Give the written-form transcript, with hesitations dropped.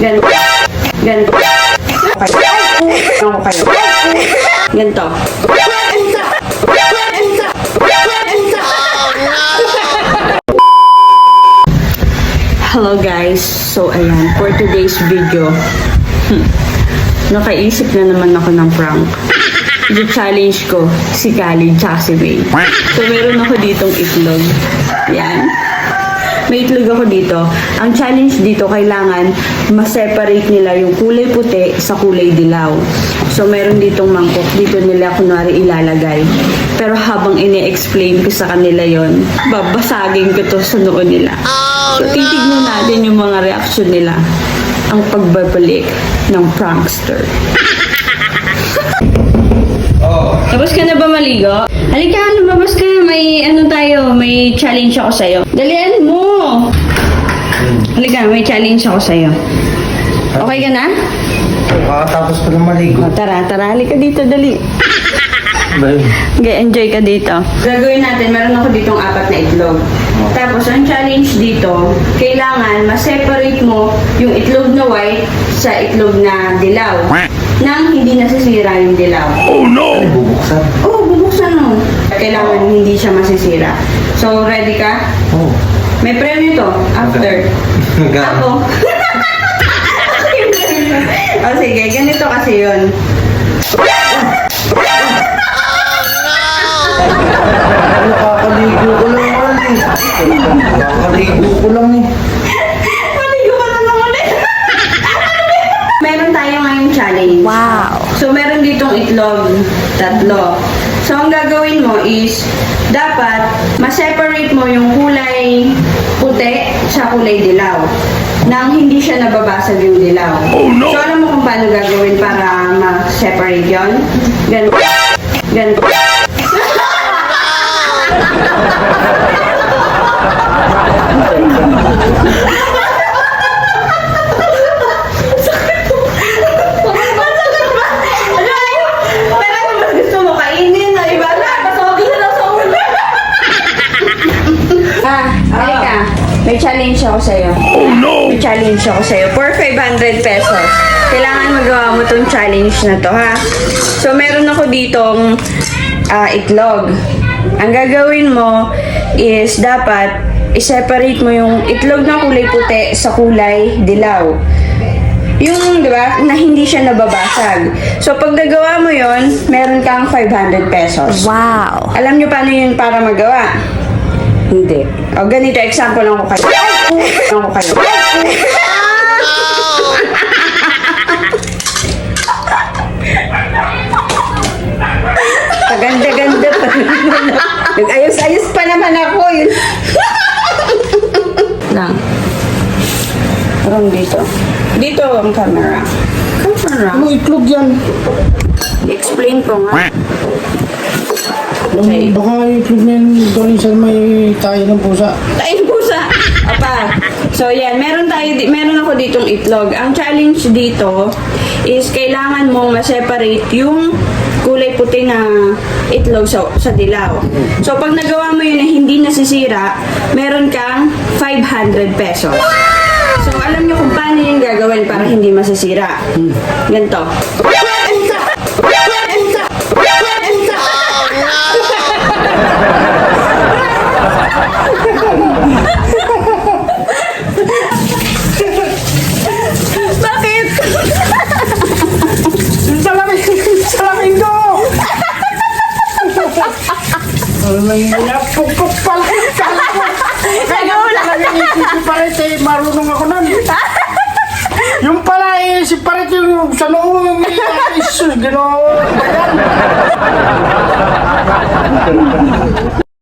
Ganito. Ganito. Ako kayo. Ganito. Hello guys. So ayan, for today's video, nakaisip na naman ako ng prank. I-challenge ko si Khalid tsaka si May. So meron ako ditong itlog. Yan. May itlog ako dito. Ang challenge dito, kailangan ma-separate nila yung kulay puti sa kulay dilaw. So meron ditong mangkok. Dito nila kunwari ilalagay. Pero habang ini-explain ko sa kanila yon, babasagin ko to sa noo nila. So titignan natin yung mga reaction nila. Ang pagbabalik ng prankster. Tapos ka na ba maligo? Halika, lumabas ka. May ano tayo, may challenge ako sa'yo. Dalian mo! Halika, may challenge ako sa'yo. Okay ka na? Tapos pa lang maligo. O, tara, halika dito, dali. Okay, enjoy ka dito. Gagawin natin, meron ako ditong 4 na itlog. Tapos, ang challenge dito, kailangan ma-separate mo yung itlog na white sa itlog na dilaw. Nang hindi nasisira yung dilaw. Oh no! Bubuksan. Oo, bubuksan mo. Kailangan hindi siya masisira. So, ready ka? Oo. May premyo to, after. Ako. O sige, ganito kasi yun. Nakakaligo ko lang naman eh. Nakakaligo ko lang eh. Maligo ka na lang ulit. Meron tayo ngayong challenge. Wow. So, meron ditong itlog, 3. So, ang gagawin mo is, dapat, ma-separate mo yung kulay puti sa kulay dilaw. Nang hindi siya nababasag yung dilaw. Oh, no! So, alam mo kung paano gagawin para ma-separate yon? Ganito. Ganito. May challenge ako sa'yo. Oh no! May challenge ako sa'yo. For 500 pesos. Kailangan magawa mo tong challenge na to, ha? So, meron ako ditong itlog. Ang gagawin mo is dapat i-separate mo yung itlog na kulay puti sa kulay dilaw. Yung, di ba, na hindi siya nababasag. So, pag nagawa mo yon, meron kang 500 pesos. Wow. Alam nyo paano yun para magawa? Hindi. O, ganito, example lang ko kayo. Lang ko kayo. Paganda-ganda pa. Nag-ayos-ayos pa naman ako. Yun. Lang. Parang dito. Dito ang camera. Camera. Ano itlog yan? Explain ko nga. Okay. Baka itlog na yan doon sa may tayo ng pusa. Tayo pusa. Apa. So yan, meron ako ditong itlog. Ang challenge dito is kailangan mong ma-separate yung kulay puti na itlog sa dilaw. So pag nagawa mo yun na hindi nasisira, meron kang 500 pesos. So alam nyo kung paano yung gagawin para hindi masisira. Ganito. Bakit? Salamin ko! Pukpuk pala! Nagawa Si Paret eh, marunong ako nun. Yung pala eh, si Paret yung sa noong isus, gano'n.